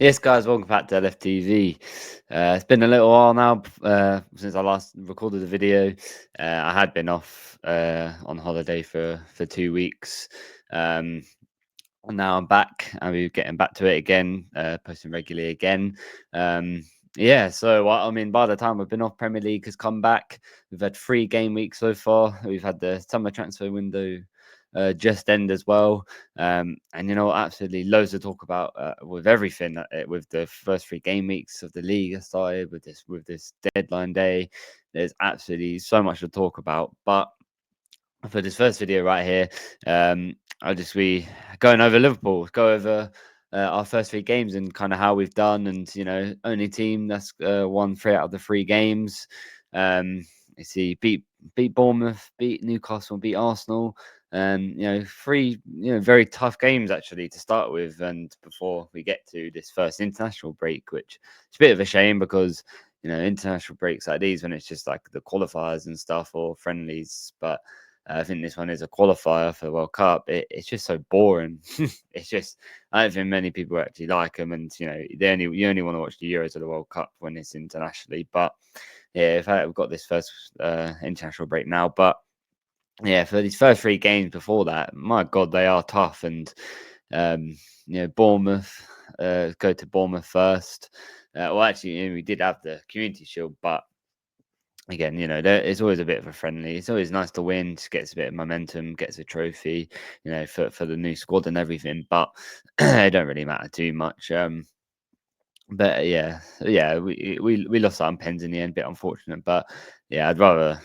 Yes, guys, welcome back to LFTV. It's been a little while now since I last recorded the video. I had been off on holiday for 2 weeks. Um, and now I'm back and we're getting back to it again, posting regularly again. Um, yeah, so I mean, by the time we've been off, Premier League has come back. We've had 3 game weeks so far. We've had the summer transfer window just end as well. And absolutely loads to talk about with everything. With the first 3 game weeks of the league started with this deadline day. There's absolutely so much to talk about. But for this first video right here, I'll just be going over Liverpool, go over our first 3 games and kind of how we've done, and only team that's won 3 out of the 3 games. You see, beat Bournemouth, beat Newcastle, beat Arsenal. 3 very tough games actually to start with, and before we get to this first international break, which is a bit of a shame because international breaks like these when it's just like the qualifiers and stuff or friendlies, but I think this one is a qualifier for the World Cup. It's just so boring. It's just I don't think many people actually like them, and you only want to watch the Euros or the World Cup when it's internationally. But yeah, in fact, we've got this first international break now. But yeah, for these first 3 games before that, my God, they are tough. And Bournemouth, go to Bournemouth first. Well, actually, we did have the Community Shield, but again, it's always a bit of a friendly. It's always nice to win, just gets a bit of momentum, gets a trophy, for the new squad and everything. But it don't really matter too much. But yeah, we lost out on pens in the end, bit unfortunate. But yeah, I'd rather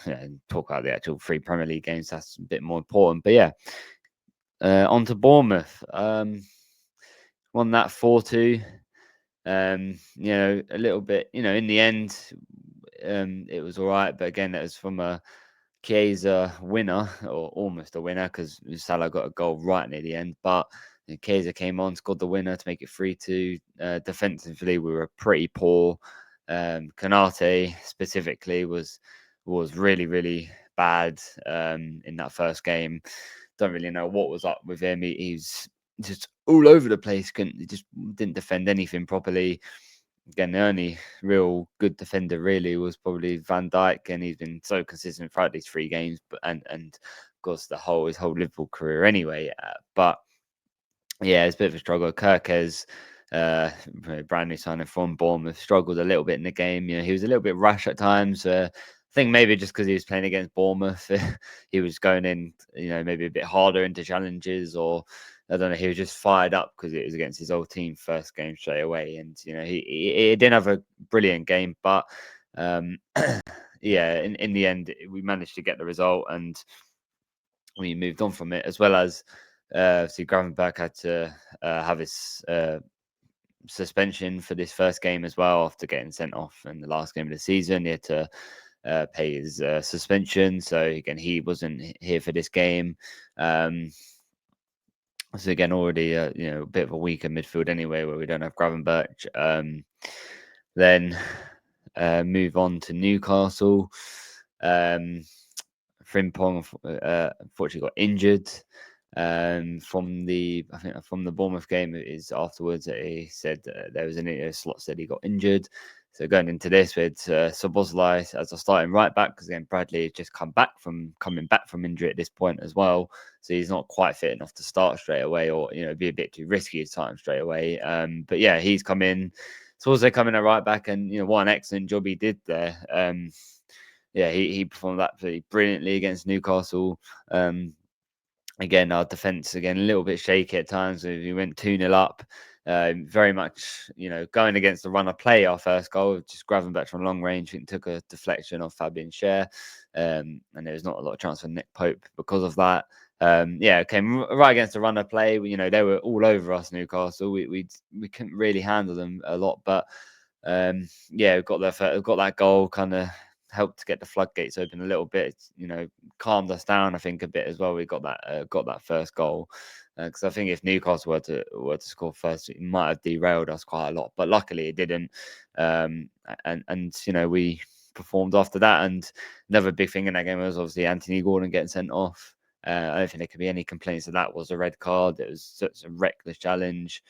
talk about the actual 3 Premier League games. That's a bit more important. But yeah, on to Bournemouth. Won that 4-2. A little bit, in the end, it was all right. But again, it was from a Chiesa winner, or almost a winner, because Salah got a goal right near the end. But Chiesa came on, scored the winner to make it 3-2. Defensively, we were pretty poor. Kanate specifically was really, really bad in that first game. Don't really know what was up with him. He's just all over the place. He just didn't defend anything properly. Again, the only real good defender really was probably Van Dijk, and he's been so consistent throughout these 3 games. But and of course his whole Liverpool career anyway. But yeah, it's a bit of a struggle. Kirkes, brand new signing from Bournemouth, struggled a little bit in the game. He was a little bit rash at times. I think maybe just because he was playing against Bournemouth, he was going in, maybe a bit harder into challenges, or I don't know. He was just fired up because it was against his old team first game straight away, and he didn't have a brilliant game, but um, yeah, in the end, we managed to get the result and we moved on from it, as well as see Gravenberg had to have his suspension for this first game as well after getting sent off in the last game of the season. He had to pay his suspension, so again he wasn't here for this game. So again, already a bit of a weaker midfield anyway, where we don't have Gravenberg. Then move on to Newcastle. Frimpong unfortunately got injured from the Bournemouth game. Is afterwards he said there was a slot said he got injured. So going into this with Szoboszlai as a starting right back, because again Bradley has just coming back from injury at this point as well, so he's not quite fit enough to start straight away, or be a bit too risky to start him straight away. But yeah, he's come in. So also coming at right back, and what an excellent job he did there. Yeah, he performed absolutely brilliantly against Newcastle. Again, our defense again a little bit shaky at times. We went 2-0 up. Very much, going against the run of play. Our first goal, just grabbing back from long range, and took a deflection off Fabian Schär, and there was not a lot of chance for Nick Pope because of that. Yeah, came right against the run of play. They were all over us, Newcastle. We couldn't really handle them a lot, but yeah, we got that goal, kind of helped to get the floodgates open a little bit. Calmed us down, I think, a bit as well. We got that first goal, because I think if Newcastle were to score first, it might have derailed us quite a lot. But luckily, it didn't. And we performed after that. And another big thing in that game was obviously Anthony Gordon getting sent off. I don't think there could be any complaints that was a red card. It was such a reckless challenge.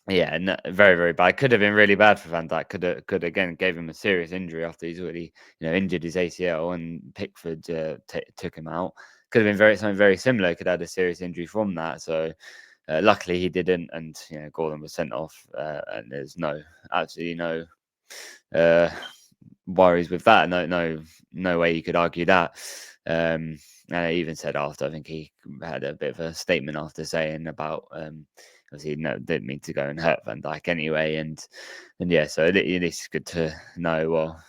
Yeah, no, very, very bad. Could have been really bad for Van Dijk. Could again gave him a serious injury after he's already injured his ACL and Pickford took him out. Could have been something very similar. Could have had a serious injury from that. So luckily he didn't, and Gordon was sent off. And there's absolutely no uh, worries with that. No way you could argue that. And he even said after, I think he had a bit of a statement after saying about obviously no didn't mean to go and hurt Van Dijk anyway, and yeah, so it's good to know. Well,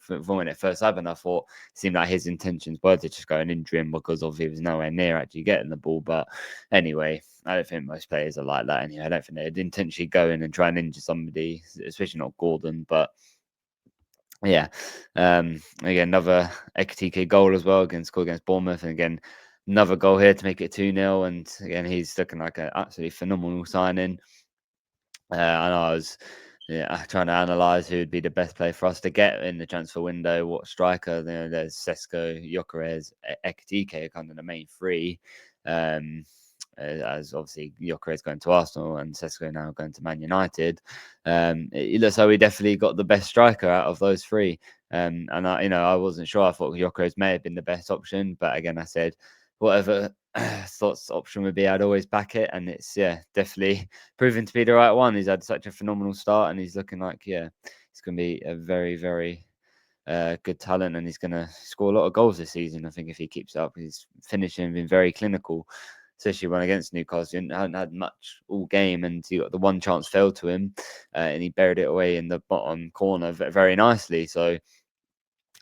from when it first happened, I thought it seemed like his intentions were to just go and injure him because obviously he was nowhere near actually getting the ball. But anyway, I don't think most players are like that anyway. I don't think they'd intentionally go in and try and injure somebody, especially not Gordon. But yeah, again, another Ekitike goal as well scored against Bournemouth, and again, another goal here to make it 2-0. And again, he's looking like an absolutely phenomenal signing. I know I was trying to analyse who would be the best player for us to get in the transfer window. What striker? There's Sesko, Gyökeres, Ekitike are kind of the main three. Um, as obviously Gyökeres going to Arsenal and Sesko now going to Man United. It looks like we definitely got the best striker out of those three. And I wasn't sure. I thought Gyökeres may have been the best option, but again, I said whatever Slots option would be, I'd always back it, and it's definitely proven to be the right one. He's had such a phenomenal start, and he's looking like he's going to be a very, very good talent, and he's going to score a lot of goals this season. I think if he keeps up, his finishing been very clinical, especially when against Newcastle. He hadn't had much all game, and he got the one chance fell to him, and he buried it away in the bottom corner very nicely. So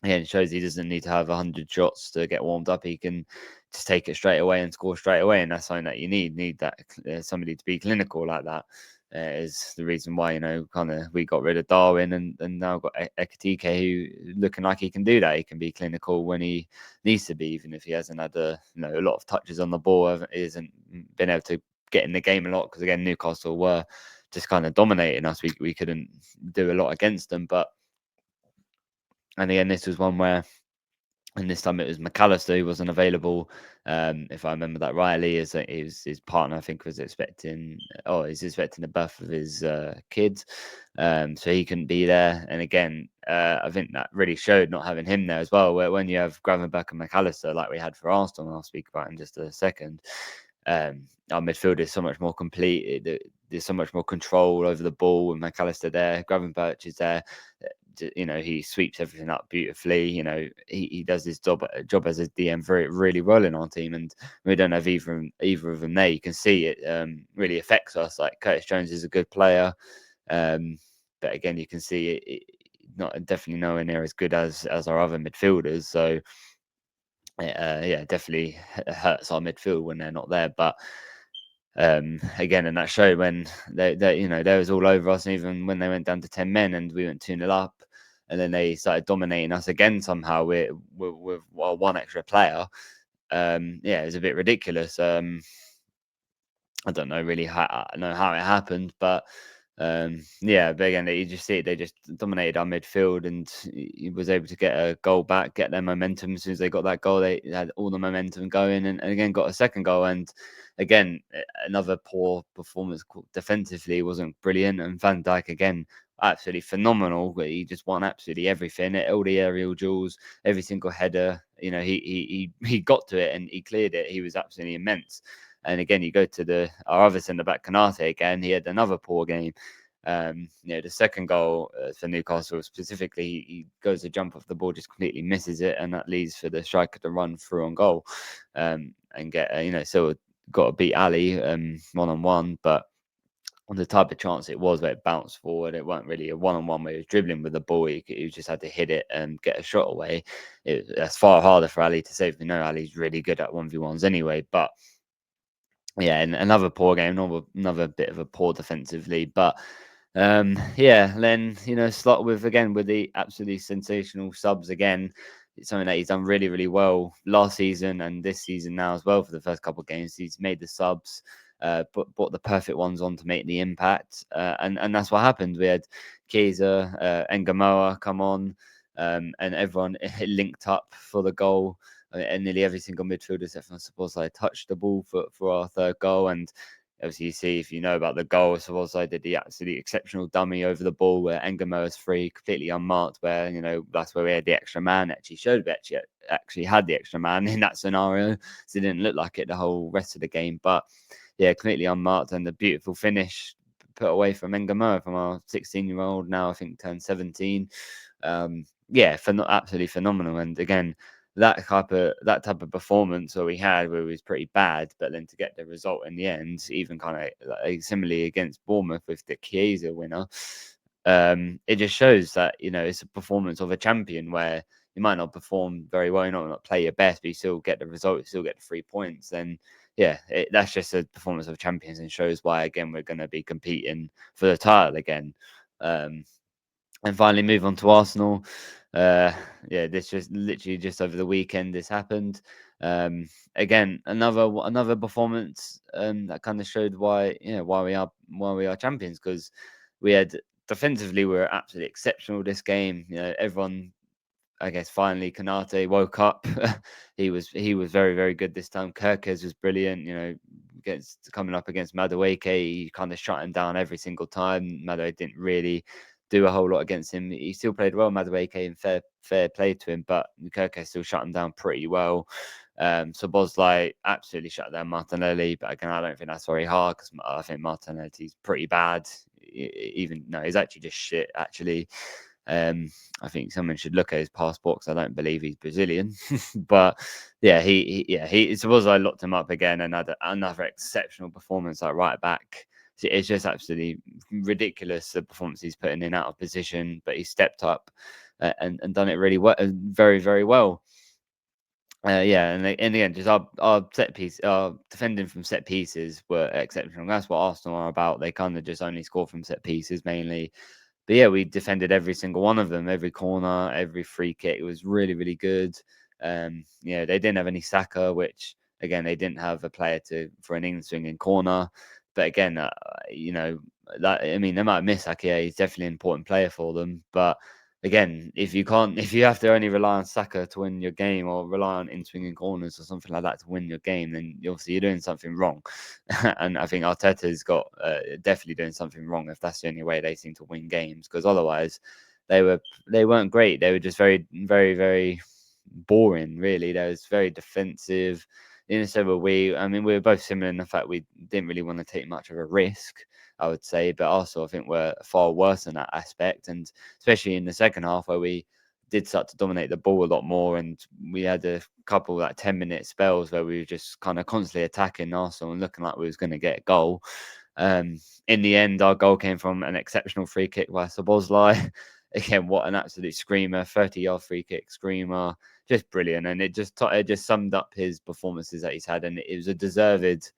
yeah, it shows he doesn't need to have 100 shots to get warmed up. He can just take it straight away and score straight away, and that's something that you need that somebody to be clinical like that. Is the reason why kind of we got rid of Darwin and now got Ekatike, who looking like he can do that. He can be clinical when he needs to be, even if he hasn't had a lot of touches on the ball. He hasn't been able to get in the game a lot because again Newcastle were just kind of dominating us. We couldn't do a lot against them, and again this was one where. And this time it was McAllister who wasn't available. If I remember that rightly, is that his partner, I think, was expecting. Oh, he's expecting the birth of his kids, so he couldn't be there. And again, I think that really showed not having him there as well. Where when you have Gravenberch and McAllister, like we had for Arsenal, and I'll speak about in just a second. Our midfield is so much more complete. There's so much more control over the ball with McAllister there. Gravenberch is there. He sweeps everything up beautifully. He does his job as a DM very really well in our team, and we don't have either of them there. You can see it really affects us. Like Curtis Jones is a good player, but again, you can see it not definitely nowhere near as good as our other midfielders. So definitely hurts our midfield when they're not there. But again, and that showed when they was all over us, and even when they went down to 10 men and we went 2-0 up, and then they started dominating us again somehow with one extra player. It was a bit ridiculous. I don't know really know how it happened, but but again, you just see it. They just dominated our midfield, and he was able to get a goal back, get their momentum. As soon as they got that goal, they had all the momentum going, and again got a second goal. And again, another poor performance defensively wasn't brilliant. And Van Dijk again, absolutely phenomenal. He just won absolutely everything, all the aerial duels, every single header. He got to it and he cleared it. He was absolutely immense. And again, you go to our other centre back, Kanate, again, he had another poor game. The second goal for Newcastle specifically, he goes to jump off the ball, just completely misses it, and that leads for the striker to run through on goal and get, still got to beat Ali 1-on-1, but on the type of chance it was where it bounced forward, it wasn't really a one-on-one where he was dribbling with the ball. He just had to hit it and get a shot away. That's far harder for Ali to save. We know Ali's really good at 1v1s anyway, but yeah, and another poor game, another bit of a poor defensively, but then slot with the absolutely sensational subs again. It's something that he's done really, really well last season and this season now as well. For the first couple of games, he's made the subs, brought the perfect ones on to make the impact, and that's what happened. We had Chiesa and Gamoa come on, and everyone linked up for the goal. And nearly every single midfielder except for Szoboszlai touched the ball for our third goal. And Obviously, you see if you know about the goal, so also did the absolutely exceptional dummy over the ball where Engamo's free, completely unmarked. Where that's where we had the extra man. Actually showed we actually had the extra man in that scenario, so it didn't look like it the whole rest of the game. But yeah, completely unmarked, and the beautiful finish put away from Engamo from our 16-year-old, now I think turned 17. Yeah, absolutely phenomenal. And again, that type of performance where we had, where it was pretty bad, but then to get the result in the end, even kind of like, similarly against Bournemouth with the Chiesa winner, it just shows that it's a performance of a champion where you might not perform very well, you might not play your best, but you still get the result, you still get the 3 points. Then yeah, that's just a performance of champions and shows why again we're going to be competing for the title again. Um, and finally, move on to Arsenal. Uh, yeah, this just literally just over the weekend this happened. Again, another performance that kind of showed why we are champions, because we had defensively we were absolutely exceptional this game. Everyone, I guess, finally Kanate woke up. he was very, very good this time. Kirkes was brilliant. Against coming up against Madueke, he kind of shut him down every single time. Madueke didn't really do a whole lot against him. He still played well, Madueke, and fair play to him, but Kirkes still shut him down pretty well. So Bosley absolutely shut down Martinelli, but again, I don't think that's very hard because I think Martinelli's pretty bad. Even no, he's actually just shit. Actually, I think someone should look at his passport because I don't believe he's Brazilian. But yeah, he suppose I locked him up again and had another exceptional performance at right back. It's just absolutely ridiculous the performance he's putting in out of position, but he stepped up and done it really well, very, very well. Yeah, and in the end, just our set piece, our defending from set pieces were exceptional. That's what Arsenal are about. They kind of just only score from set pieces mainly. But yeah, we defended every single one of them, every corner, every free kick. It was really, really good. They didn't have any Saka, which again they didn't have a player for an in swinging corner. But again, that I mean, they might miss Saka. Yeah, he's definitely an important player for them. But again, if you have to only rely on Saka to win your game, or rely on in swinging corners or something like that to win your game, then obviously you're doing something wrong. And I think Arteta's got definitely doing something wrong if that's the only way they seem to win games. Because otherwise, they weren't great. They were just very, very, very boring. Really, they was very defensive. So were we. I mean, we were both similar in the fact we didn't really want to take much of a risk, I would say. But also, I think we're far worse in that aspect, and especially in the second half where we did start to dominate the ball a lot more, and we had a couple like 10-minute spells where we were just kind of constantly attacking Arsenal and looking like we was going to get a goal. In the end, our goal came from an exceptional free kick by Szoboszlai. Again, what an absolute screamer! 30-yard free kick screamer, just brilliant, and it just summed up his performances that he's had, and it was a deserved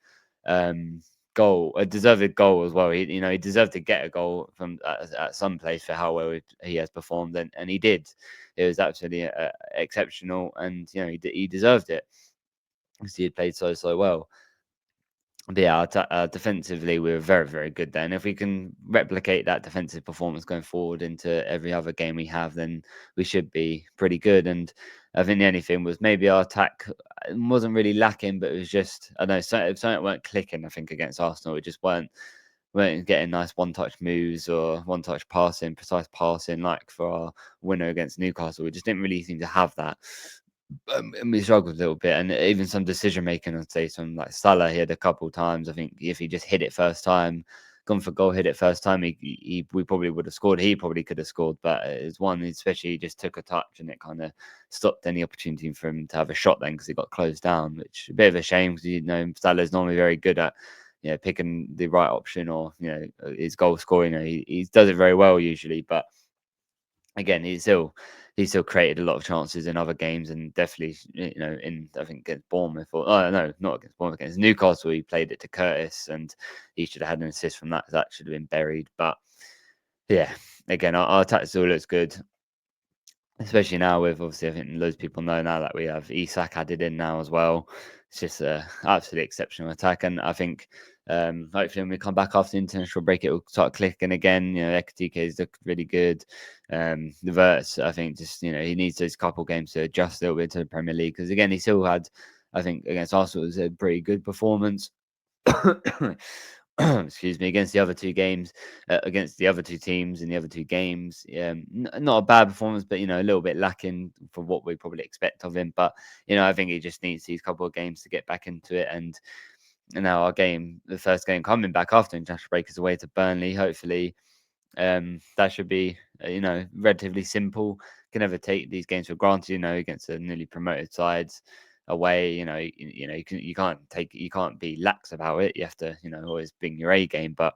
um, a deserved goal as well. He deserved to get a goal from at some place for how well he has performed, and he did. It was absolutely exceptional, and he deserved it because he had played so well. But yeah, defensively, we were very, very good then. If we can replicate that defensive performance going forward into every other game we have, then we should be pretty good. And I think the only thing was maybe our attack wasn't really lacking, but it was just, I don't know, something weren't clicking, I think, against Arsenal. It just weren't getting nice one-touch moves or one-touch passing, precise passing, like for our winner against Newcastle. We just didn't really seem to have that. And we struggled a little bit, and even some decision making. I'd say some like Salah, he had a couple times. I think if he just hit it first time, gone for goal, hit it first time, we probably would have scored. He probably could have scored, but it's one especially he just took a touch and it kind of stopped any opportunity for him to have a shot then because he got closed down, which is a bit of a shame because Salah's normally very good at picking the right option or his goal scoring. He does it very well usually, but again, he still created a lot of chances in other games, and definitely, in I think against Bournemouth, or oh no, not against Bournemouth, against Newcastle, he played it to Curtis, and he should have had an assist from that. That should have been buried, but yeah, again, our attack still looks good. Especially now with obviously, I think loads of people know now that we have Isak added in now as well. It's just a absolutely exceptional attack, and I think hopefully when we come back after the international break, it will start clicking again. Ekatike is looking really good. The Verts, I think, just he needs those couple games to adjust a little bit to the Premier League because again, he still had, I think, against Arsenal, it was a pretty good performance. excuse me, against the other two games, against the other two teams in the other two games. Not a bad performance, but a little bit lacking for what we probably expect of him. But I think he just needs these couple of games to get back into it. And now our game, the first game coming back after international break, is away to Burnley. Hopefully, that should be relatively simple. Can never take these games for granted. Against the newly promoted sides away. You can't be lax about it. You have to always bring your A game. But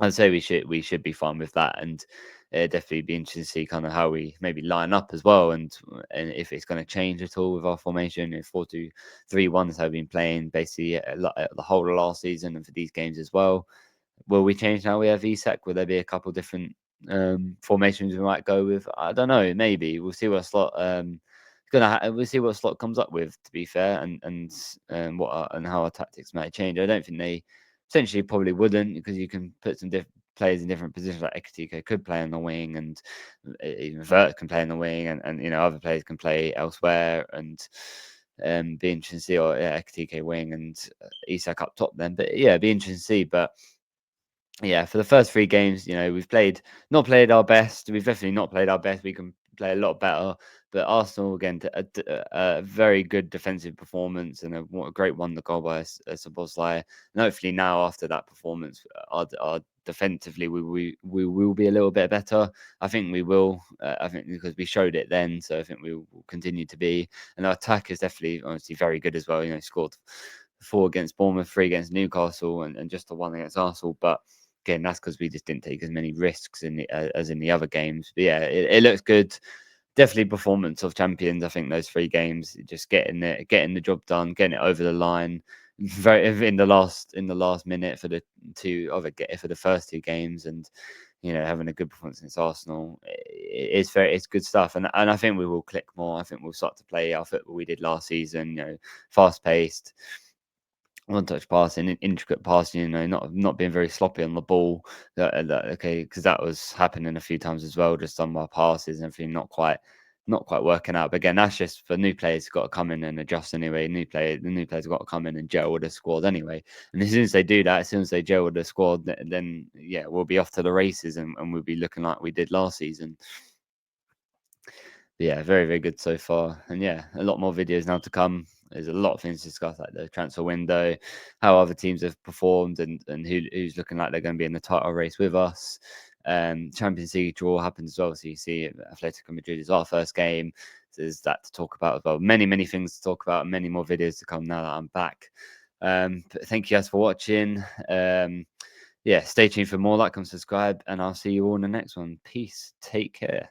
I'd say we should be fine with that, and definitely be interested to see kind of how we maybe line up as well, and if it's going to change at all with our formation. If 4-2-3-1 has been playing basically the whole of last season and for these games as well. Will we change now we have Isak? Will there be a couple different formations we might go with? I don't know. Maybe we'll see what slot. We'll see what slot comes up with. To be fair, and and how our tactics might change. I don't think they potentially probably wouldn't, because you can put some players in different positions. Like Ekatike could play on the wing, and even Vert can play on the wing, and other players can play elsewhere, and be interesting to see. Or Ekatike wing and Isak up top then. But yeah, be interesting to see. But yeah, for the first three games, we've not played our best. We've definitely not played our best. We can play a lot better. But Arsenal, again, a very good defensive performance, and what a great wonder goal by Szoboszlai. And hopefully now, after that performance, our defensively, we will be a little bit better. I think we will. I think because we showed it then, so I think we will continue to be. And our attack is definitely, honestly, very good as well. Scored 4 against Bournemouth, 3 against Newcastle, and just the 1 against Arsenal. But again, that's because we just didn't take as many risks as in the other games. But yeah, it looks good. Definitely performance of champions. I think those 3 games, just getting the job done, getting it over the line, very in the last minute for the for the first 2 games, and having a good performance against Arsenal. It's good stuff, and I think we will click more. I think we'll start to play our football we did last season. Fast paced, one touch passing, intricate passing, not being very sloppy on the ball. Okay, because that was happening a few times as well, just on my passes and everything, not quite working out. But again, that's just for new players got to come in and adjust anyway. The new players got to come in and gel with the squad anyway. And as soon as they do that, as soon as they gel with the squad, then yeah, we'll be off to the races, and we'll be looking like we did last season. Yeah, very, very good so far. And yeah, a lot more videos now to come. There's a lot of things to discuss, like the transfer window, how other teams have performed, and who's looking like they're going to be in the title race with us. Champions League draw happens as well. So you see Atletico Madrid is our first game. So there's that to talk about as well. Many, many things to talk about, many more videos to come now that I'm back. But thank you guys for watching. Yeah, stay tuned for more. Like and subscribe, and I'll see you all in the next one. Peace. Take care.